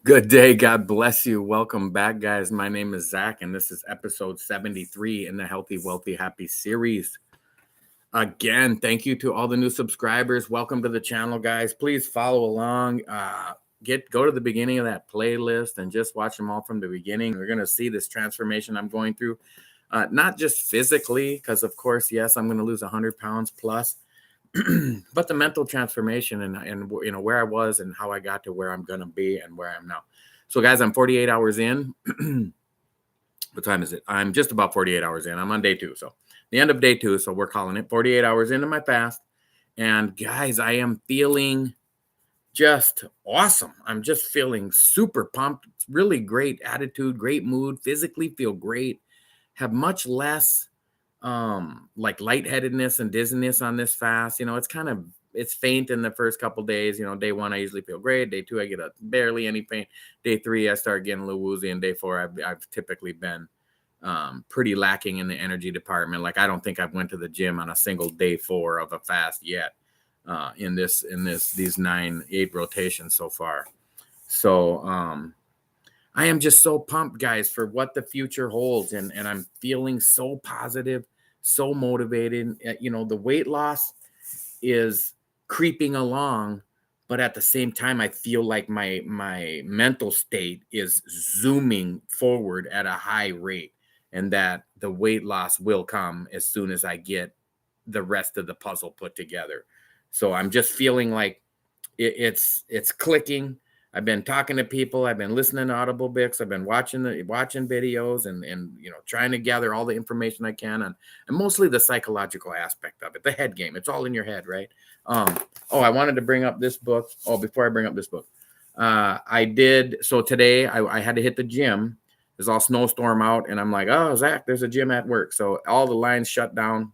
Good day. God bless you. Welcome back, guys. My name is Zach, and this is episode 73 in the Healthy, Wealthy, Happy series. Again, thank you to all the new subscribers. Welcome to the channel, guys. Please follow along. Go to the beginning of that playlist and just watch them all from the beginning. We're going to see this transformation I'm going through, not just physically, because, of course, yes, I'm going to lose 100 pounds plus, but the mental transformation and where I was and how I got to where I'm gonna be and where I am now. So guys, I'm 48 hours in. What time is it? I'm just about 48 hours in. I'm on day 2, so the end of day 2. So we're calling it 48 hours into my fast. And guys, I am feeling just awesome. I'm just feeling super pumped. Really great attitude, great mood. Physically feel great. Have much less like lightheadedness and dizziness on this fast. It's faint in the first couple days. Day 1 I usually feel great. Day 2 I get barely any faint. Day 3 I start getting a little woozy, and day 4 I've typically been pretty lacking in the energy department. Like, I don't think I've went to the gym on a single day 4 of a fast yet in these 9-8 rotations so far. So I am just so pumped, guys, for what the future holds. And I'm feeling so positive, so motivated. The weight loss is creeping along, but at the same time, I feel like my mental state is zooming forward at a high rate, and that the weight loss will come as soon as I get the rest of the puzzle put together. So I'm just feeling like it's clicking. I've been talking to people. I've been listening to Audible books. I've been watching videos and trying to gather all the information I can on, and mostly the psychological aspect of it, the head game. It's all in your head, right? I wanted to bring up this book. Before I bring up this book, I did. So today I had to hit the gym. There's all snowstorm out, and I'm like, oh, Zach, there's a gym at work. So all the lines shut down.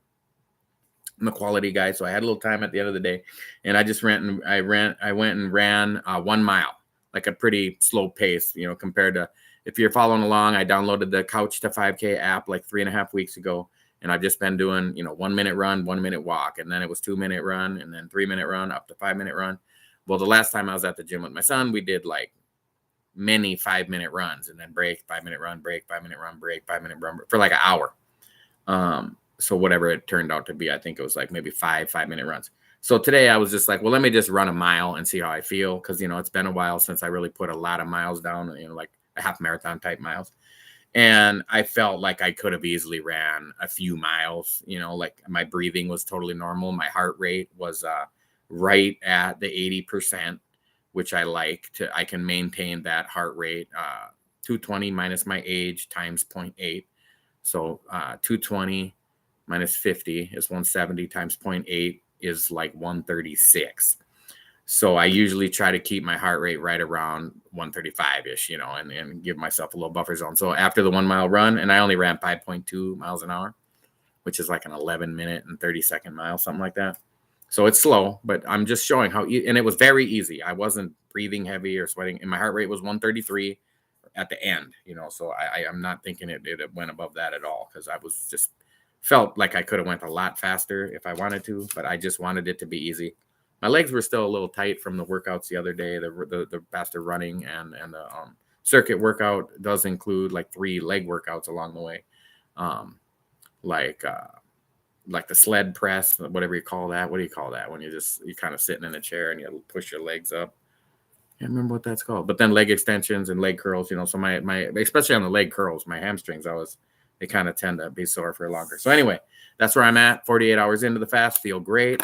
I'm a quality guy, so I had a little time at the end of the day, and I just went and ran 1 mile, like a pretty slow pace, compared to, if you're following along, I downloaded the Couch to 5K app like 3.5 weeks ago, and I've just been doing 1 minute run, 1 minute walk, and then it was 2-minute run, and then 3-minute run, up to 5-minute run. Well, the last time I was at the gym with my son, we did like many 5-minute runs, and then break, 5-minute run, break, 5-minute run, break, 5-minute run for like an hour. So whatever it turned out to be, I think it was like maybe 5-minute runs. So today I was just like, well, let me just run a mile and see how I feel. Cause it's been a while since I really put a lot of miles down, like a half marathon type miles. And I felt like I could have easily ran a few miles, like my breathing was totally normal. My heart rate was right at the 80%, which I can maintain that heart rate, 220 minus my age times 0.8. So 220 minus 50 is 170 times 0.8 is like 136. So I usually try to keep my heart rate right around 135-ish, and give myself a little buffer zone. So after the 1 mile run, and I only ran 5.2 miles an hour, which is like an 11-minute and 30-second mile, something like that. So it's slow, but I'm just showing how, and it was very easy. I wasn't breathing heavy or sweating, and my heart rate was 133 at the end, so I'm not thinking it went above that at all, because I was just felt like I could have went a lot faster if I wanted to, but I just wanted it to be easy. My legs were still a little tight from the workouts the other day, the faster running, and the circuit workout does include like 3 leg workouts along the way, like the sled press, whatever you call that. What do you call that when you're kind of sitting in a chair and you push your legs up? I can't remember what that's called. But then leg extensions and leg curls, so my especially on the leg curls, my hamstrings they kind of tend to be sore for longer. So anyway, that's where I'm at. 48 hours into the fast, feel great.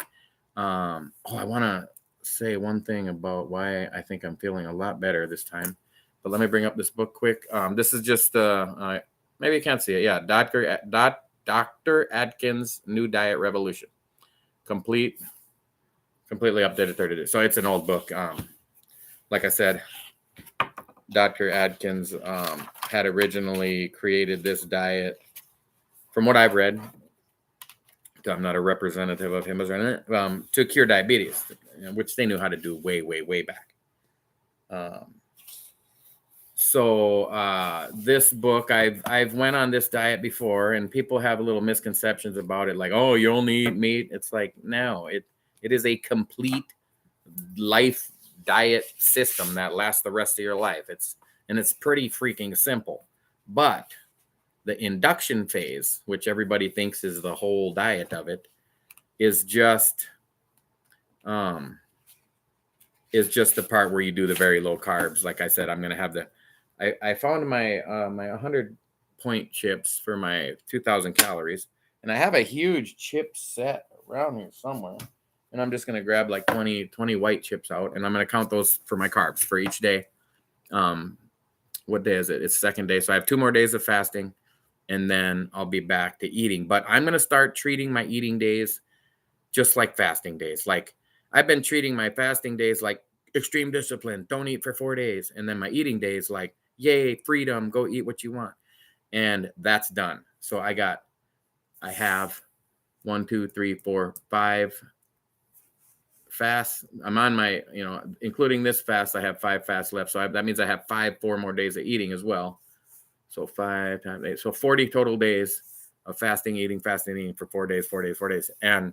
I want to say one thing about why I think I'm feeling a lot better this time. But let me bring up this book quick. This is just maybe you can't see it. Yeah, Dr. Atkins' New Diet Revolution. Completely updated 30 days. So it's an old book. Like I said, Dr. Atkins had originally created this diet, from what I've read. I'm not a representative of him as to cure diabetes, which they knew how to do way, way, way back. So this book, I've went on this diet before, and people have a little misconceptions about it, like, oh, you only eat meat. It's like, no, it is a complete life diet system that lasts the rest of your life. It's pretty freaking simple. But the induction phase, which everybody thinks is the whole diet of it, is just the part where you do the very low carbs. Like I said, I'm going to have I found my 100 point chips for my 2,000 calories, and I have a huge chip set around here somewhere, and I'm just going to grab like 20 white chips out, and I'm going to count those for my carbs for each day. What day is it? It's second day, so I have 2 more days of fasting, and then I'll be back to eating. But I'm going to start treating my eating days just like fasting days. Like, I've been treating my fasting days like extreme discipline, don't eat for 4 days, and then my eating days like, yay, freedom, go eat what you want. And that's done. So I have 1, 2, 3, 4, 5 fasts. I'm on my, including this fast, I have 5 fasts left. So that means I have 4 more days of eating as well. So 5 times 8, so 40 total days of fasting, eating for 4 days. And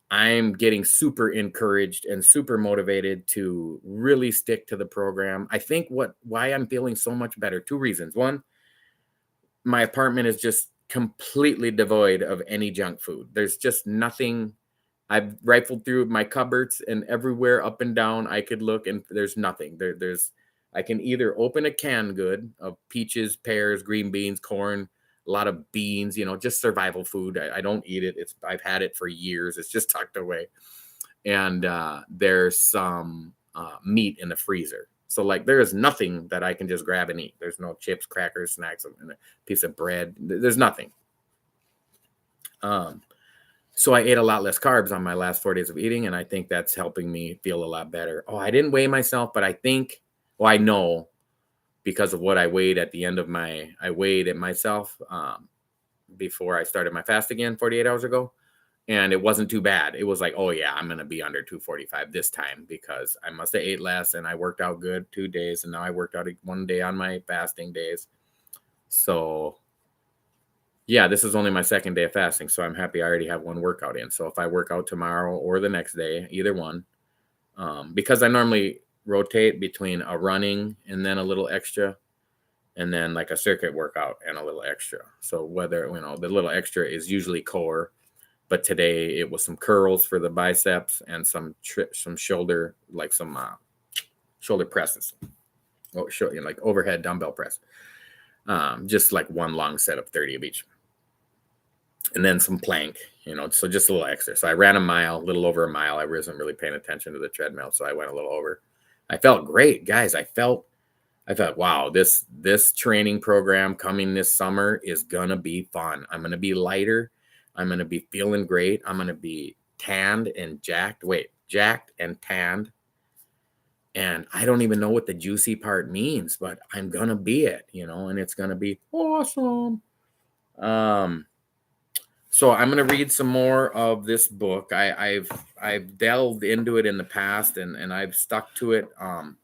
I'm getting super encouraged and super motivated to really stick to the program. I think why I'm feeling so much better, 2 reasons. One, my apartment is just completely devoid of any junk food. There's just nothing. I've rifled through my cupboards and everywhere up and down I could look, and there's nothing. I can either open a canned good of peaches, pears, green beans, corn, a lot of beans, just survival food. I don't eat it. I've had it for years. It's just tucked away. And there's some meat in the freezer. So like there is nothing that I can just grab and eat. There's no chips, crackers, snacks, and a piece of bread. There's nothing. So I ate a lot less carbs on my last 4 days of eating, and I think that's helping me feel a lot better. Oh, I didn't weigh myself, but I know because of what I weighed at the end of I weighed it myself before I started my fast again 48 hours ago. And it wasn't too bad. It was like, oh yeah, I'm going to be under 245 this time because I must have ate less and I worked out good 2 days. And now I worked out 1 day on my fasting days. So yeah, this is only my 2nd day of fasting. So I'm happy I already have 1 workout in. So if I work out tomorrow or the next day, either one, because I normally rotate between a running and then a little extra, and then like a circuit workout and a little extra. So whether, the little extra is usually core, but today it was some curls for the biceps and some shoulder, like some shoulder presses, like overhead dumbbell press, just like 1 long set of 30 of each. And then some plank, so just a little extra. So I ran a little over a mile. I wasn't really paying attention to the treadmill, so I went a little over. I felt great, guys. I thought, wow, this training program coming this summer is going to be fun. I'm going to be lighter. I'm going to be feeling great. I'm going to be tanned and jacked and tanned. And I don't even know what the juicy part means, but I'm going to be it, and it's going to be awesome. So I'm going to read some more of this book. I've delved into it in the past, and I've stuck to it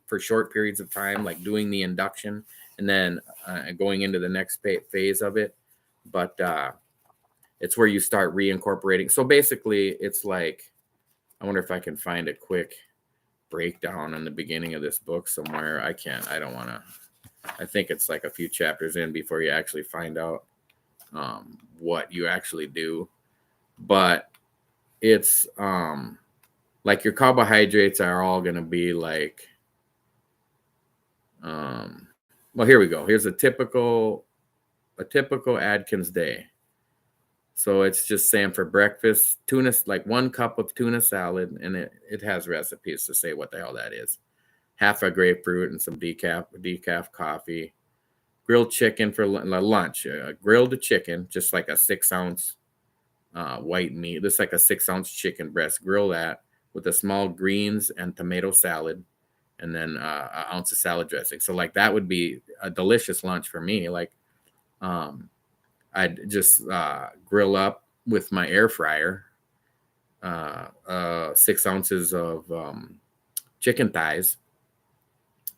for short periods of time, like doing the induction and then going into the next phase of it. But it's where you start reincorporating. So basically, it's like, I wonder if I can find a quick breakdown in the beginning of this book somewhere. I don't want to. I think it's like a few chapters in before you actually find out what you actually do. But it's like your carbohydrates are all going to be like, well, here we go. Here's a typical Atkins day. So it's just saying for breakfast, tuna, like 1 cup of tuna salad, and it has recipes to say what the hell that is. Half a grapefruit and some decaf coffee. Grilled chicken for lunch. Grilled chicken, just like a 6-ounce white meat. This is like a 6-ounce chicken breast. Grill that with a small greens and tomato salad, and then an ounce of salad dressing. So like that would be a delicious lunch for me. Like I'd just grill up with my air fryer 6 ounces of chicken thighs.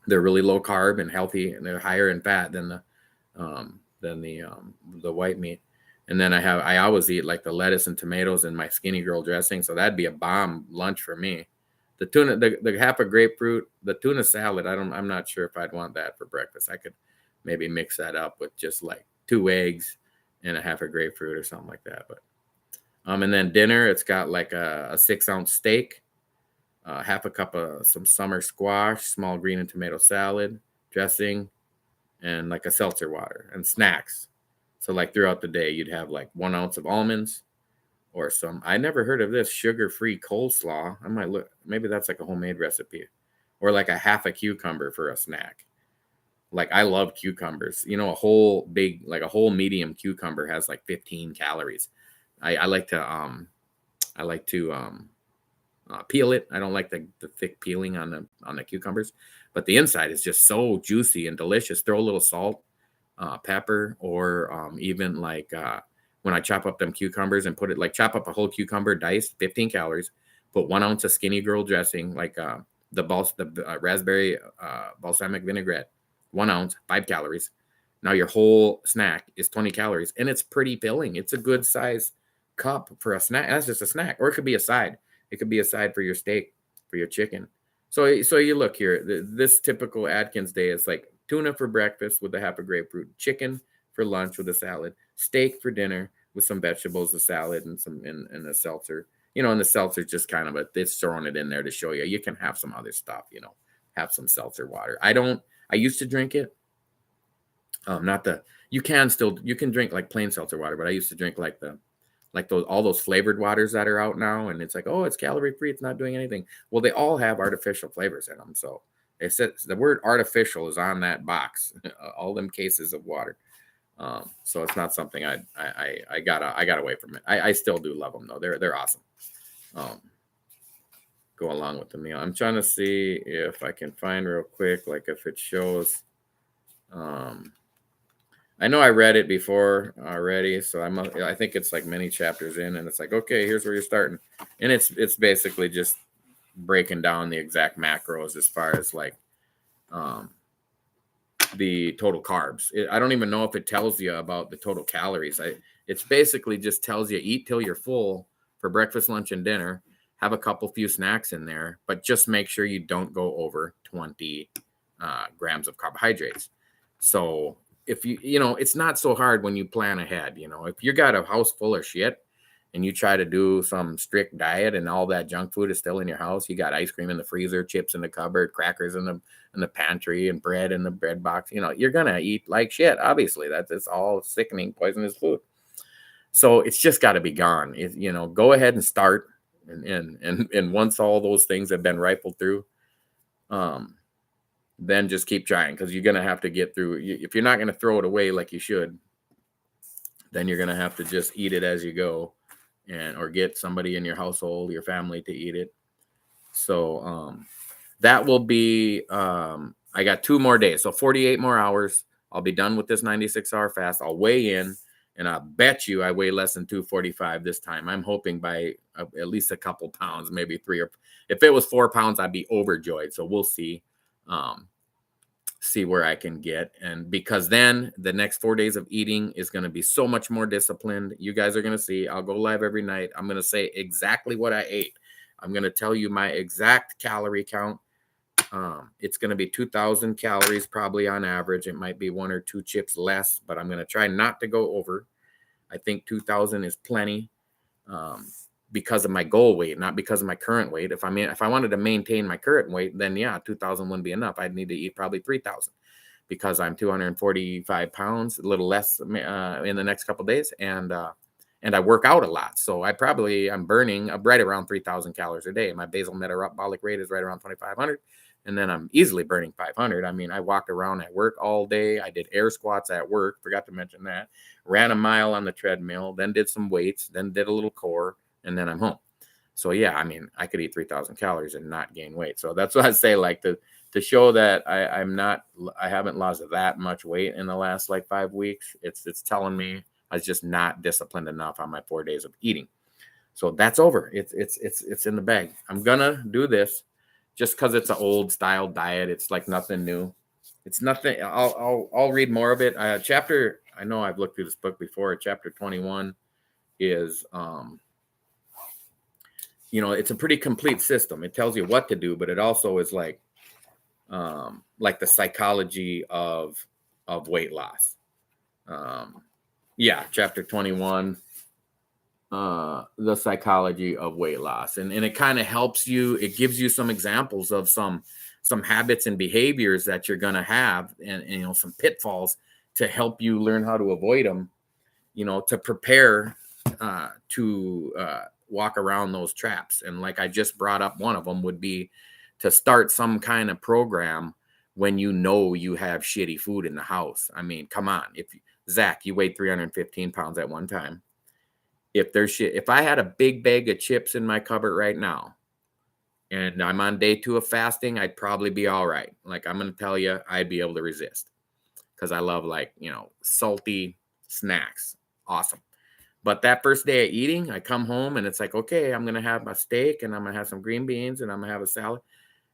They're really low carb and healthy, and they're higher in fat than the white meat. And then I always eat like the lettuce and tomatoes in my Skinny Girl dressing. So that'd be a bomb lunch for me. The tuna, the half a grapefruit, the tuna salad. I'm not sure if I'd want that for breakfast. I could maybe mix that up with just like 2 eggs and a half a grapefruit or something like that. But and then dinner, it's got like a 6-ounce steak, half a cup of some summer squash, small green and tomato salad, dressing, and like a seltzer water and snacks. So like throughout the day, you'd have like 1 ounce of almonds or some. I never heard of this sugar-free coleslaw. I might look. Maybe that's like a homemade recipe, or like a half a cucumber for a snack. Like I love cucumbers. You know, a whole big, like a whole medium cucumber has like 15 calories. I like to peel it. I don't like the thick peeling on the cucumbers, but the inside is just so juicy and delicious. Throw a little salt, pepper, or even like when I chop up them cucumbers and put it, like chop up a whole cucumber diced, 15 calories. Put 1 ounce of Skinny Girl dressing, like the raspberry balsamic vinaigrette, 1 ounce, 5 calories. Now your whole snack is 20 calories, and it's pretty filling. It's a good size cup for a snack. That's just a snack, or it could be a side. It could be a side for your steak, for your chicken. So you look here. This typical Atkins day is like tuna for breakfast with a half a grapefruit, chicken for lunch with a salad, steak for dinner with some vegetables, a salad, and and a seltzer. You know, and the seltzer just kind of it's throwing it in there to show you you can have some other stuff. You know, have some seltzer water. I used to drink it. Not the you can drink like plain seltzer water, but I used to drink like all those flavored waters that are out now, and it's like, oh, it's calorie free, it's not doing anything. Well, they all have artificial flavors in them, so it says the word artificial is on that box, all them cases of water. So it's not something I got away from it. I still do love them though. They're awesome. Go along with the meal. I'm trying to see if I can find real quick, like if it shows. I know I read it before already, so I think it's like many chapters in, and it's like, okay, here's where you're starting, and it's basically just breaking down the exact macros as far as like the total carbs. I don't even know if it tells you about the total calories. It's basically just tells you eat till you're full for breakfast, lunch, and dinner. Have a few snacks in there, but just make sure you don't go over 20 grams of carbohydrates. So if it's not so hard when you plan ahead. If you got a house full of shit and you try to do some strict diet and all that junk food is still in your house, you got ice cream in the freezer, chips in the cupboard, crackers in the pantry, and bread in the bread box, you're gonna eat like shit. Obviously, it's all sickening, poisonous food. So it's just got to be gone. Go ahead and start, and once all those things have been rifled through, then just keep trying, because you're going to have to get through. If you're not going to throw it away like you should, then you're going to have to just eat it as you go, or get somebody in your household, your family, to eat it. So that will be, I got 2 more days. So 48 more hours. I'll be done with this 96-hour fast. I'll weigh in, and I bet you I weigh less than 245 this time. I'm hoping by at least a couple pounds, maybe 3, or if it was 4 pounds, I'd be overjoyed. So we'll see. See where I can get. And because then the next 4 days of eating is going to be so much more disciplined. You guys are going to see, I'll go live every night. I'm going to say exactly what I ate. I'm going to tell you my exact calorie count. It's going to be 2,000 calories probably on average. It might be 1 or 2 chips less, but I'm going to try not to go over. I think 2,000 is plenty. Because of my goal weight, not because of my current weight. If I wanted to maintain my current weight, then 2,000 wouldn't be enough. I'd need to eat probably 3,000, because I'm 245 pounds, a little less in the next couple of days, and I work out a lot. So I'm burning right around 3,000 calories a day. My basal metabolic rate is right around 2,500, and then I'm easily burning 500. I mean, I walked around at work all day. I did air squats at work. Forgot to mention that. Ran a mile on the treadmill, then did some weights, then did a little core, and then I'm home. So I could eat 3,000 calories and not gain weight. So that's what I say, like to show that I haven't lost that much weight in the last like 5 weeks. It's telling me I was just not disciplined enough on my 4 days of eating. So that's over. It's in the bag. I'm gonna do this just because it's an old style diet. It's like nothing new. It's nothing. I'll read more of it. Chapter. I know I've looked through this book before. Chapter 21 is it's a pretty complete system. It tells you what to do, but it also is like the psychology of weight loss. Chapter 21, the psychology of weight loss. And it kind of helps you. It gives you some examples of some habits and behaviors that you're going to have, and some pitfalls to help you learn how to avoid them, to prepare to walk around those traps. And like I just brought up, one of them would be to start some kind of program when you have shitty food in the house. I mean, come on. Zach, you weighed 315 pounds at one time. If I had a big bag of chips in my cupboard right now and I'm on day 2 of fasting, I'd probably be all right. Like, I'm going to tell you, I'd be able to resist because I love salty snacks. Awesome. But that first day of eating, I come home and it's like, okay, I'm going to have my steak and I'm going to have some green beans and I'm going to have a salad.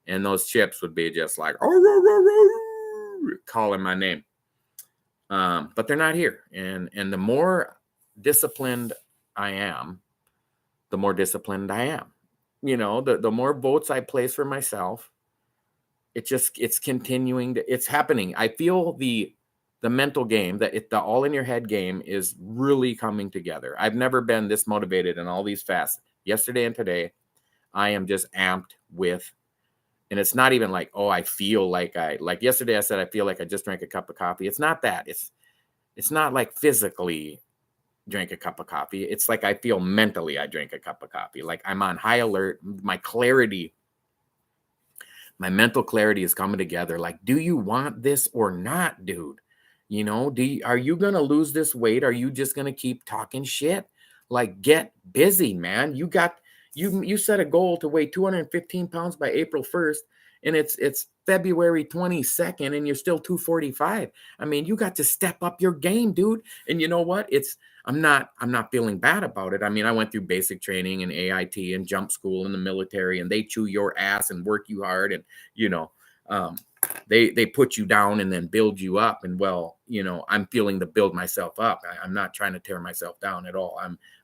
And those chips would be just like, calling my name. But they're not here. And the more disciplined I am, the more disciplined I am. The more votes I place for myself, it's continuing it's happening. I feel the mental game, the all in your head game is really coming together. I've never been this motivated in all these fasts. Yesterday and today, I am just amped with, and it's not even like, oh, I feel like yesterday I said, I feel like I just drank a cup of coffee. It's not that. It's not like physically drank a cup of coffee. It's like I feel mentally I drank a cup of coffee. Like I'm on high alert. My mental clarity is coming together. Like, do you want this or not, dude? Are you going to lose this weight? Are you just going to keep talking shit? Like, get busy, man. You set a goal to weigh 215 pounds by April 1st, and it's February 22nd, and you're still 245. I mean, you got to step up your game, dude. And you know what? I'm not feeling bad about it. I mean, I went through basic training and AIT and jump school in the military, and they chew your ass and work you hard, and they put you down and then build you up. And I'm feeling to build myself up. I'm not trying to tear myself down at all.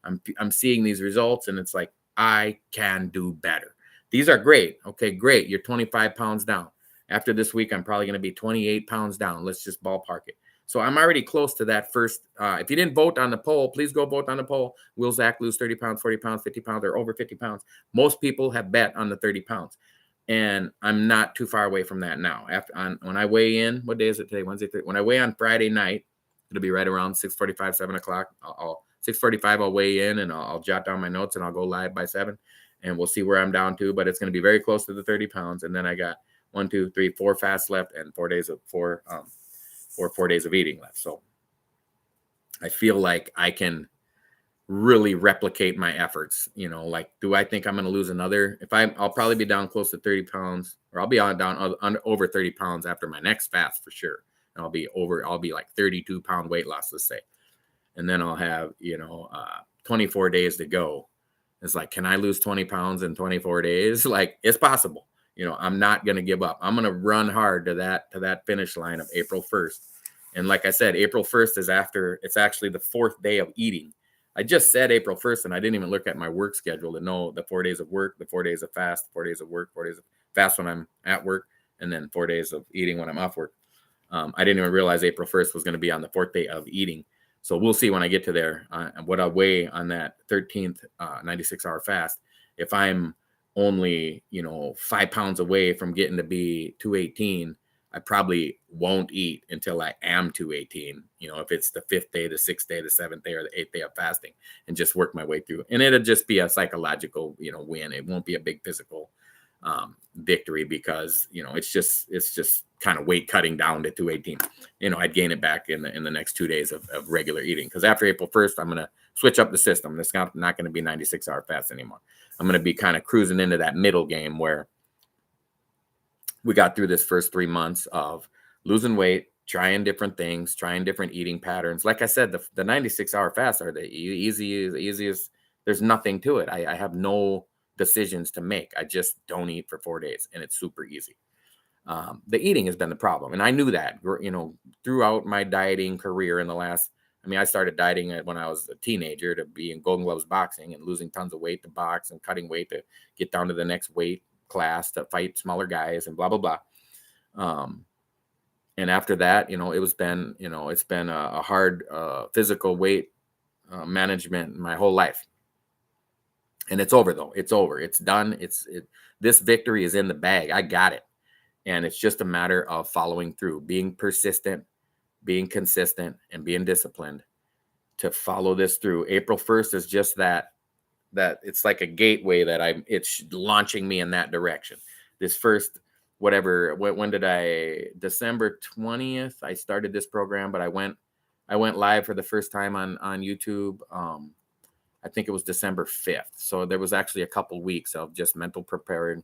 I'm seeing these results, and it's like, I can do better. These are great. Okay, great. You're 25 pounds down. After this week, I'm probably going to be 28 pounds down. Let's just ballpark it. So I'm already close to that first. If you didn't vote on the poll, please go vote on the poll. Will Zach lose 30 pounds, 40 pounds, 50 pounds, or over 50 pounds? Most people have bet on the 30 pounds. And I'm not too far away from that now. When I weigh in, what day is it today? Wednesday. When I weigh on Friday night, it'll be right around 6:45, 7 o'clock. 6:45, I'll weigh in and I'll jot down my notes and I'll go live by 7, and we'll see where I'm down to. But it's going to be very close to the 30 pounds. And then I got 1, 2, 3, 4 fasts left and 4 days of 4 days of eating left. So I feel like I can really replicate my efforts. Like, do I think I'm going to lose another? I'll probably be down close to 30 pounds, or I'll be down over 30 pounds after my next fast for sure. And I'll be like 32 pound weight loss, let's say. And then I'll have, 24 days to go. It's like, can I lose 20 pounds in 24 days? Like, it's possible. I'm not going to give up. I'm going to run hard to that finish line of April 1st. And like I said, April 1st it's actually the 4th day of eating. I just said April 1st, and I didn't even look at my work schedule to know the 4 days of work, the 4 days of fast, 4 days of work, 4 days of fast when I'm at work, and then 4 days of eating when I'm off work. I didn't even realize April 1st was going to be on the 4th day of eating. So we'll see when I get to there what I weigh on that 13th 96-hour fast. If I'm only, 5 pounds away from getting to be 218, I probably won't eat until I am 218, if it's the 5th day, the 6th day, the 7th day, or the 8th day of fasting, and just work my way through. And it'll just be a psychological, win. It won't be a big physical victory because, it's just kind of weight cutting down to 218. I'd gain it back in the next 2 days of regular eating. Because after April 1st, I'm going to switch up the system. It's not going to be 96-hour fast anymore. I'm going to be kind of cruising into that middle game where we got through this first 3 months of losing weight, trying different things, trying different eating patterns. Like I said, the 96-hour fasts are the easiest. There's nothing to it. I have no decisions to make. I just don't eat for 4 days, and it's super easy. The eating has been the problem, and I knew that, throughout my dieting career in the last, I mean, I started dieting when I was a teenager to be in Golden Gloves boxing and losing tons of weight to box and cutting weight to get down to the next weight class to fight smaller guys and blah, blah, blah. And after that, it's been a hard physical weight management my whole life. And it's over though. It's over. It's done. This victory is in the bag. I got it. And it's just a matter of following through, being persistent, being consistent, and being disciplined to follow this through. April 1st is just that it's like a gateway that it's launching me in that direction. This first, whatever, when did December 20th, I started this program, but I went live for the first time on YouTube. I think it was December 5th. So there was actually a couple weeks of just mental preparation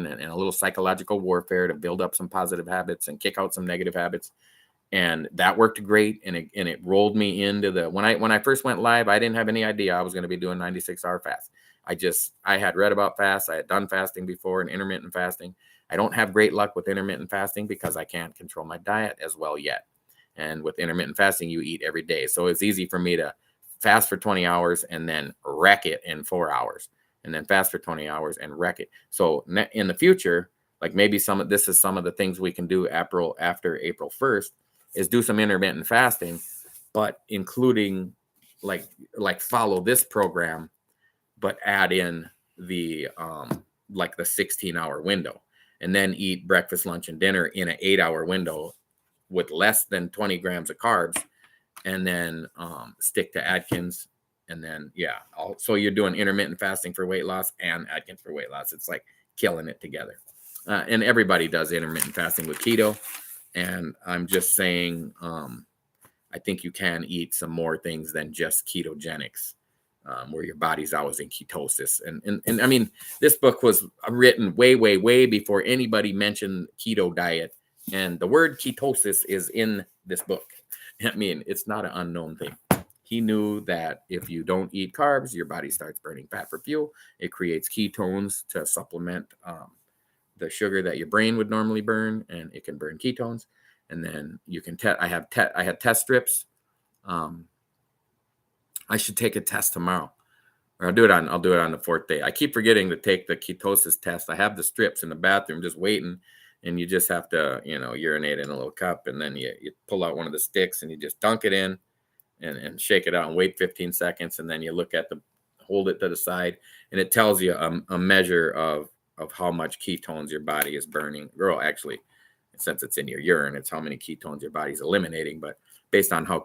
and a little psychological warfare to build up some positive habits and kick out some negative habits. And that worked great. And it rolled me into when I first went live, I didn't have any idea I was going to be doing 96-hour fast. I had read about fast. I had done fasting before and intermittent fasting. I don't have great luck with intermittent fasting because I can't control my diet as well yet. And with intermittent fasting, you eat every day. So it's easy for me to fast for 20 hours and then wreck it in 4 hours, and then fast for 20 hours and wreck it. So in the future, like maybe some of the things we can do after April 1st is do some intermittent fasting, but including like follow this program, but add in the like the 16-hour window, and then eat breakfast, lunch, and dinner in an 8-hour window with less than 20 grams of carbs. And then stick to Atkins. And then, so you're doing intermittent fasting for weight loss and Atkins for weight loss. It's like killing it together. And everybody does intermittent fasting with keto. And I'm just saying, I think you can eat some more things than just ketogenics, where your body's always in ketosis. And I mean, this book was written way, way, way before anybody mentioned keto diet. And the word ketosis is in this book. I mean, it's not an unknown thing. He knew that if you don't eat carbs, your body starts burning fat for fuel. It creates ketones to supplement the sugar that your brain would normally burn, and it can burn ketones. And then you can I had test strips. I should take a test tomorrow, or I'll do it on the 4th day. I keep forgetting to take the ketosis test. I have the strips in the bathroom just waiting. And you just have to, urinate in a little cup, and then you pull out one of the sticks and you just dunk it in and shake it out and wait 15 seconds. And then you hold it to the side, and it tells you a measure of how much ketones your body is burning. Well, actually, since it's in your urine, it's how many ketones your body's eliminating. But based on how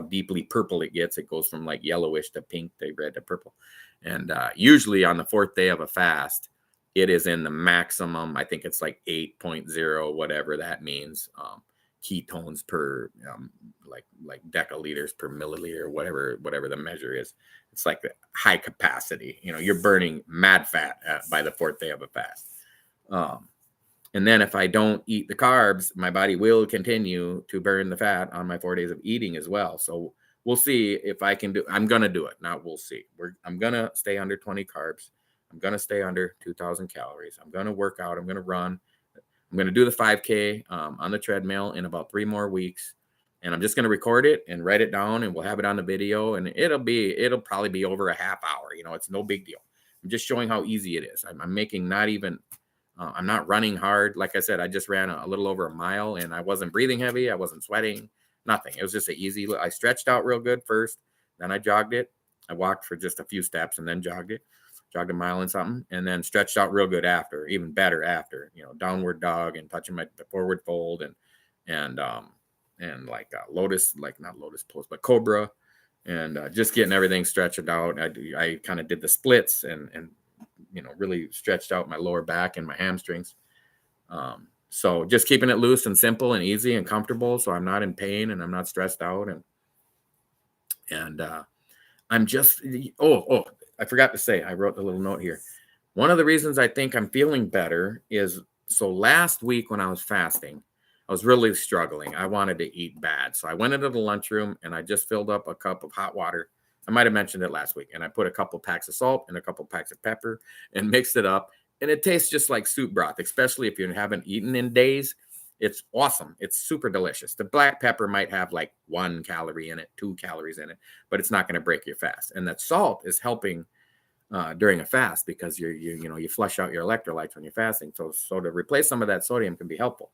deeply purple it gets, it goes from like yellowish to pink to red to purple. And usually on the 4th day of a fast, it is in the maximum. I think it's like 8.0, whatever that means, ketones per like decaliters per milliliter, whatever the measure is. It's like the high capacity. You're burning mad fat by the 4th day of a fast. And then if I don't eat the carbs, my body will continue to burn the fat on my 4 days of eating as well. So we'll see if I can I'm going to do it. Now we'll see. I'm going to stay under 20 carbs. I'm going to stay under 2,000 calories. I'm going to work out. I'm going to run. I'm going to do the 5K on the treadmill in about 3 more weeks. And I'm just going to record it and write it down, and we'll have it on the video. And it'll probably be over a half hour. It's no big deal. I'm just showing how easy it is. I'm making I'm not running hard. Like I said, I just ran a little over a mile, and I wasn't breathing heavy. I wasn't sweating, nothing. It was just I stretched out real good first. Then I jogged it. I walked for just a few steps and then jogged a mile and something, and then stretched out real good after, even better after, downward dog and touching my forward fold and like lotus, like not lotus pose, but cobra, and just getting everything stretched out. I kind of did the splits and really stretched out my lower back and my hamstrings. So just keeping it loose and simple and easy and comfortable, so I'm not in pain and I'm not stressed out. And I'm just, I forgot to say, I wrote a little note here. One of the reasons I think I'm feeling better is, so last week when I was fasting, I was really struggling. I wanted to eat bad. So I went into the lunchroom and I just filled up a cup of hot water. I might have mentioned it last week. And I put a couple packs of salt and a couple packs of pepper and mixed it up. And it tastes just like soup broth, especially if you haven't eaten in days. It's awesome. It's super delicious. The black pepper might have like 1 calorie in it, 2 calories in it, but it's not going to break your fast. And that salt is helping during a fast because you flush out your electrolytes when you're fasting. So to replace some of that sodium can be helpful.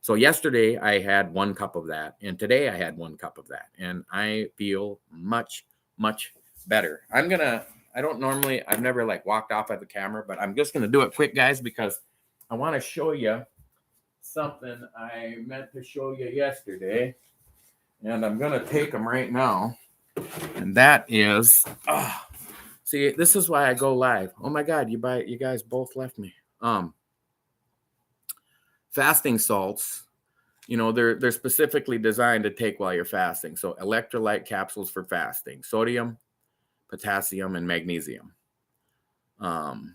So yesterday I had 1 cup of that, and today I had 1 cup of that, and I feel much, much better. I've never like walked off at the camera, but I'm just gonna do it quick, guys, because I want to show you something I meant to show you yesterday, and I'm gonna take them right now. And that is, see, this is why I go live. Oh my God, you guys both left me. Fasting salts, they're specifically designed to take while you're fasting. So electrolyte capsules for fasting, sodium, potassium, and magnesium. And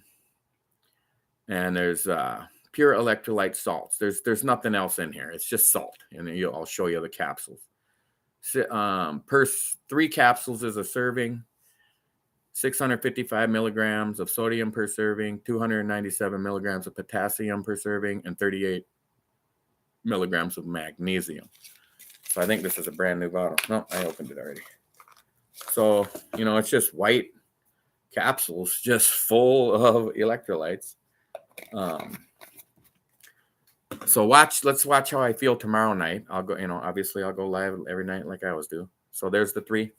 there's pure electrolyte salts. There's nothing else in here. It's just salt. And I'll show you the capsules. Per 3 capsules is a serving. 655 milligrams of sodium per serving, 297 milligrams of potassium per serving, and 38 milligrams of magnesium. So I think this is a brand new bottle. No, I opened it already. So, it's just white capsules just full of electrolytes. So let's watch how I feel tomorrow night. I'll go, obviously I'll go live every night like I always do. So there's the 3.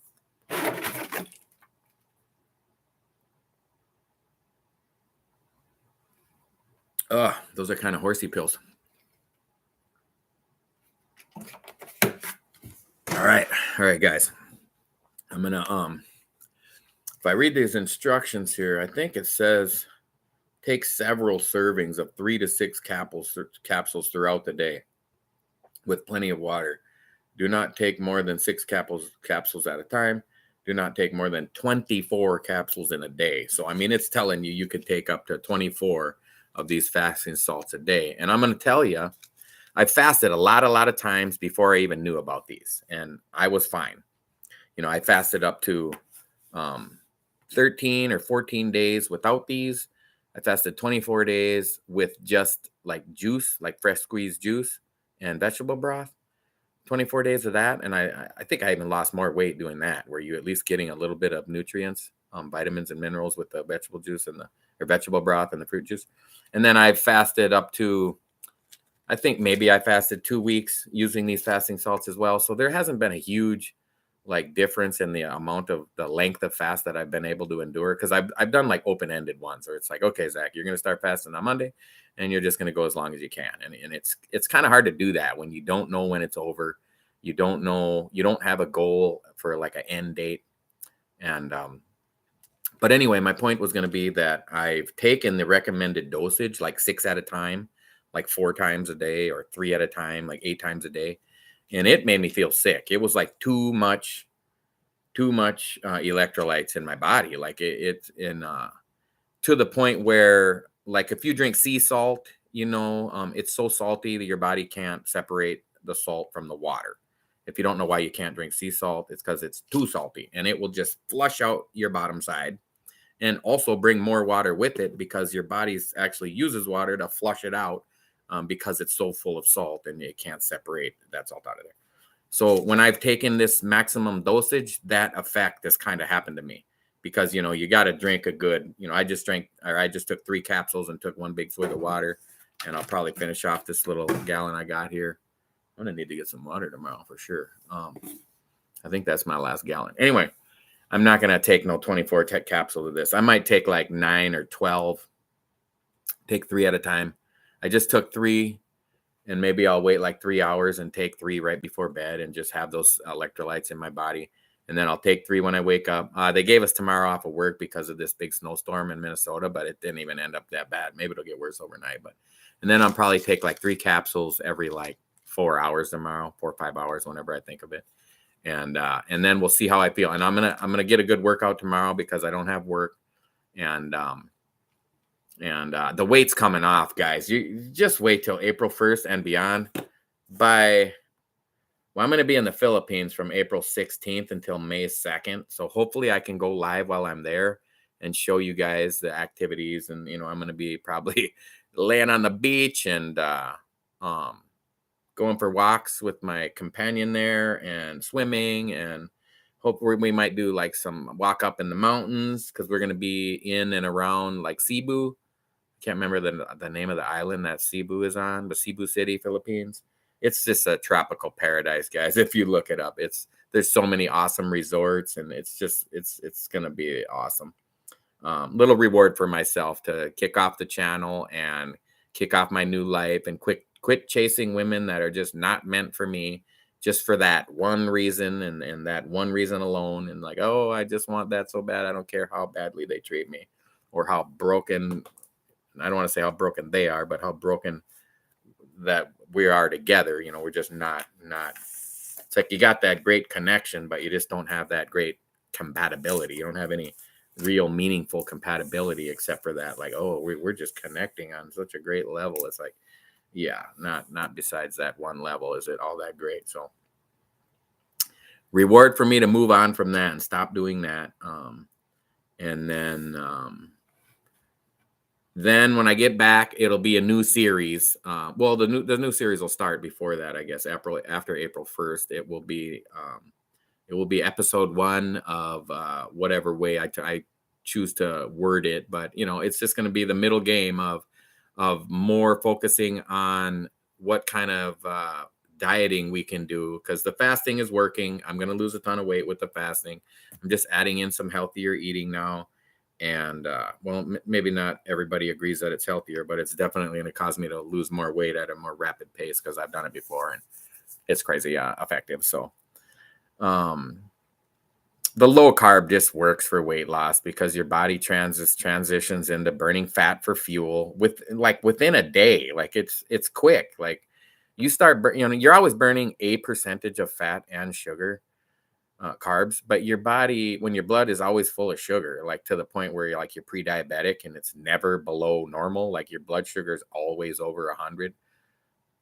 Those are kind of horsey pills. All right, guys. I'm gonna if I read these instructions here, I think it says take several servings of 3 to 6 capsules throughout the day with plenty of water. Do not take more than 6 capsules at a time. Do not take more than 24 capsules in a day. So, it's telling you could take up to 24 of these fasting salts a day. And I'm going to tell you, I fasted a lot of times before I even knew about these, and I was fine. I fasted up to 13 or 14 days without these. I fasted 24 days with just like juice, like fresh squeezed juice and vegetable broth. 24 days of that, and I think I even lost more weight doing that, where you at least getting a little bit of nutrients, vitamins and minerals with the vegetable juice and or vegetable broth and the fruit juice. And then I fasted up to, I think maybe I fasted 2 weeks using these fasting salts as well. So there hasn't been a huge difference in the amount of the length of fast that I've been able to endure, because I've done like open-ended ones where it's like, okay, Zach, you're going to start fasting on Monday and you're just going to go as long as you can. And it's kind of hard to do that when you don't know when it's over. You don't have a goal for like an end date. And, but anyway, my point was going to be that I've taken the recommended dosage, like 6 at a time, like 4 times a day, or 3 at a time, like 8 times a day. And it made me feel sick. It was like too much electrolytes in my body. Like it's to the point where, like, if you drink sea salt, it's so salty that your body can't separate the salt from the water. If you don't know why you can't drink sea salt, it's because it's too salty, and it will just flush out your bottom side and also bring more water with it, because your body actually uses water to flush it out, because it's so full of salt and it can't separate that salt out of there. So when I've taken this maximum dosage, that effect has kind of happened to me, because, you got to drink a good, I just took 3 capsules and took 1 big swig of water, and I'll probably finish off this little gallon I got here. I'm going to need to get some water tomorrow for sure. I think that's my last gallon. Anyway, I'm not going to take no 24 capsules of this. I might take like 9 or 12, take 3 at a time. I just took 3, and maybe I'll wait like 3 hours and take 3 right before bed and just have those electrolytes in my body. And then I'll take 3 when I wake up. They gave us tomorrow off of work because of this big snowstorm in Minnesota, but it didn't even end up that bad. Maybe it'll get worse overnight. And then I'll probably take like 3 capsules every like 4 hours tomorrow, 4 or 5 hours, whenever I think of it. And then we'll see how I feel. And I'm gonna get a good workout tomorrow because I don't have work. And the weight's coming off, guys. You just wait till April 1st and beyond. I'm going to be in the Philippines from April 16th until May 2nd. So hopefully I can go live while I'm there and show you guys the activities. And, I'm going to be probably laying on the beach and going for walks with my companion there and swimming, and hope we might do like some walk up in the mountains because we're going to be in and around like Cebu. Can't remember the name of the island that Cebu is on, but Cebu City, Philippines. It's just a tropical paradise, guys. If you look it up, there's so many awesome resorts, and it's gonna be awesome. Little reward for myself to kick off the channel and kick off my new life and quit chasing women that are just not meant for me, just for that one reason and that one reason alone. And like, oh, I just want that so bad. I don't care how badly they treat me or how broken. I don't want to say how broken they are, but how broken that we are together. We're just not. It's like you got that great connection, but you just don't have that great compatibility. You don't have any real meaningful compatibility except for that. Like, oh, we're just connecting on such a great level. It's like, yeah, not besides that one level is it all that great. So reward for me to move on from that and stop doing that. And then when I get back, it'll be a new series. Well, the new series will start before that, I guess. After April 1st, it will be episode 1 of whatever way I choose to word it. But it's just going to be the middle game of more focusing on what kind of dieting we can do, because the fasting is working. I'm going to lose a ton of weight with the fasting. I'm just adding in some healthier eating now. And maybe not everybody agrees that it's healthier, but it's definitely going to cause me to lose more weight at a more rapid pace because I've done it before and it's crazy effective. So the low carb just works for weight loss because your body transitions into burning fat for fuel within a day. Like it's quick. Like you start, you're always burning a percentage of fat and sugar. Carbs, but your body, when your blood is always full of sugar, like to the point where you're pre-diabetic and it's never below normal, like your blood sugar is always over 100.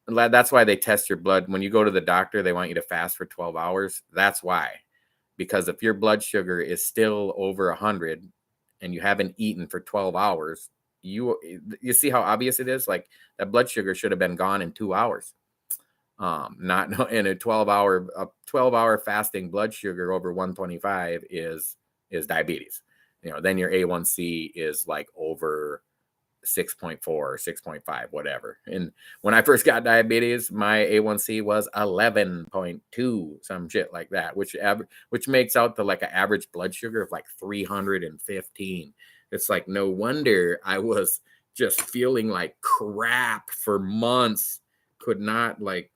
That's why they test your blood. When you go to the doctor, they want you to fast for 12 hours. That's why, because if your blood sugar is still over 100 and you haven't eaten for 12 hours, you see how obvious it is. Like that blood sugar should have been gone in 2 hours. Not in a 12-hour fasting blood sugar over 125 is diabetes. Then your A1C is like over 6.4 or 6.5, whatever. And when I first got diabetes, my A1C was 11.2, some shit like that, which makes out to like an average blood sugar of like 315. It's like, no wonder I was just feeling like crap for months, could not like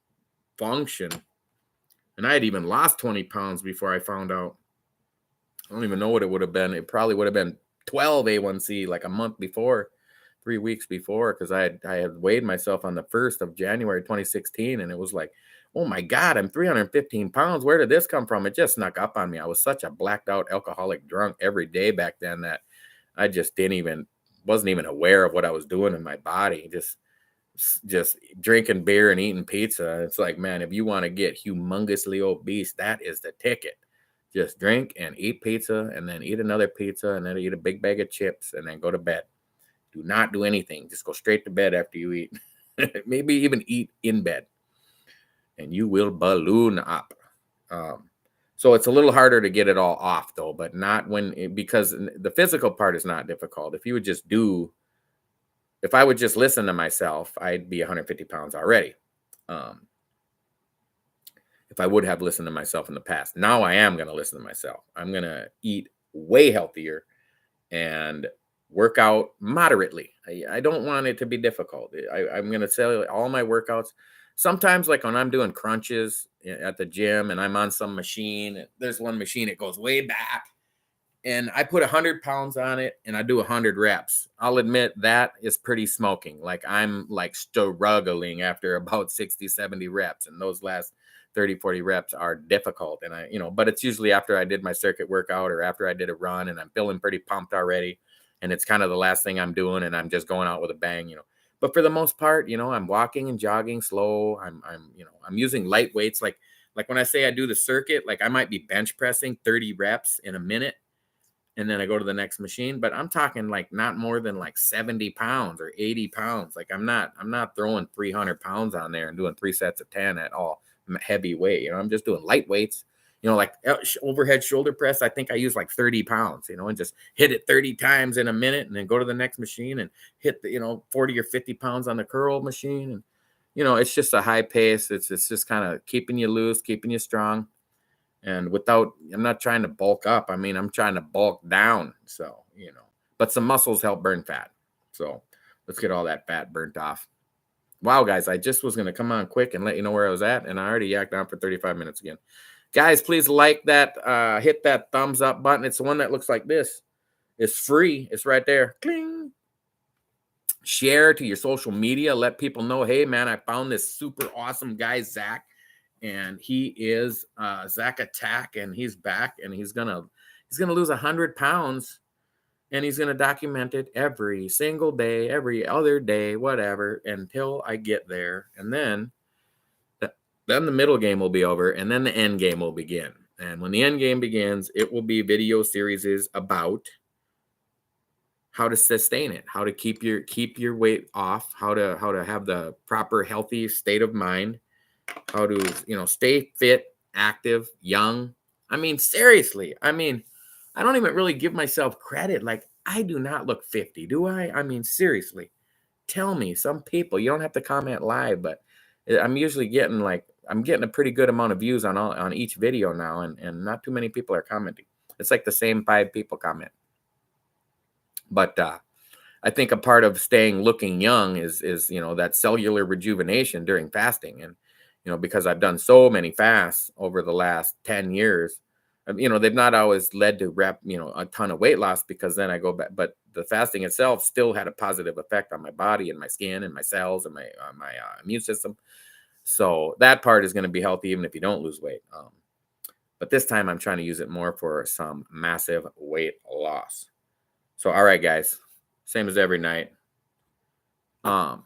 function. And I had even lost 20 pounds before I found out. I don't even know what it would have been. It probably would have been 12 A1C like a month before, 3 weeks before, because I had weighed myself on the 1st of January 2016, and it was like, oh my God, I'm 315 pounds. Where did this come from? It just snuck up on me. I was such a blacked out alcoholic drunk every day back then that I just wasn't even aware of what I was doing in my body. Just drinking beer and eating pizza. It's like, man, if you want to get humongously obese, that is the ticket. Just drink and eat pizza and then eat another pizza and then eat a big bag of chips and then go to bed. Do not do anything. Just go straight to bed after you eat. Maybe even eat in bed and you will balloon up. So it's a little harder to get it all off though, but not because the physical part is not difficult. If I would just listen to myself, I'd be 150 pounds already. If I would have listened to myself in the past. Now I am going to listen to myself. I'm going to eat way healthier and work out moderately. I don't want it to be difficult. I'm going to say all my workouts. Sometimes like when I'm doing crunches at the gym and I'm on some machine, there's one machine, it goes way back. And I put 100 pounds on it and I do 100 reps. I'll admit that is pretty smoking. Like I'm like struggling after about 60, 70 reps. And those last 30, 40 reps are difficult. And but it's usually after I did my circuit workout or after I did a run and I'm feeling pretty pumped already. And it's kind of the last thing I'm doing and I'm just going out with a bang, But for the most part, I'm walking and jogging slow. I'm using light weights. Like when I say I do the circuit, like I might be bench pressing 30 reps in a minute. and then I go to the next machine. But I'm talking like not more than like 70 pounds or 80 pounds. Like I'm not throwing 300 pounds on there and doing 3 sets of 10 at all heavy weight. You know, I'm just doing light weights. You know, like overhead shoulder press, I think I use like 30 pounds, you know, and just hit it 30 times in a minute and then go to the next machine and hit the, 40 or 50 pounds on the curl machine. And, it's just a high pace. It's just kind of keeping you loose, keeping you strong. And I'm not trying to bulk up. I mean, I'm trying to bulk down. So, but some muscles help burn fat. So let's get all that fat burnt off. Wow, guys, I just was going to come on quick and let you know where I was at. And I already yacked on for 35 minutes again. Guys, please like that, hit that thumbs up button. It's the one that looks like this. It's free. It's right there. Cling. Share to your social media. Let people know, hey, man, I found this super awesome guy, Zach. And he is Zach Attack, and he's back, and he's gonna lose 100 pounds, and he's gonna document it every single day, every other day, whatever, until I get there. And then the middle game will be over, and then the end game will begin. And when the end game begins, it will be video series about how to sustain it, how to keep your weight off, how to have the proper healthy state of mind, how to stay fit, active, young. I mean, seriously, I don't even really give myself credit. Like, I do not look 50, do I? I mean, seriously, tell me. Some people, you don't have to comment live, but I'm usually getting a pretty good amount of views on each video now, and not too many people are commenting. It's like the same 5 people comment. But I think a part of looking young is that cellular rejuvenation during fasting. And because I've done so many fasts over the last 10 years, they've not always led to a ton of weight loss, because then I go back, but the fasting itself still had a positive effect on my body and my skin and my cells and my immune system. So that part is going to be healthy even if you don't lose weight. But this time I'm trying to use it more for some massive weight loss. So, all right, guys, same as every night.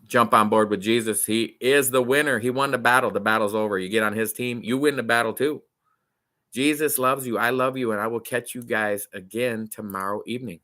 Jump on board with Jesus. He is the winner. He won the battle. The battle's over. You get on his team, you win the battle too. Jesus loves you. I love you. And I will catch you guys again tomorrow evening.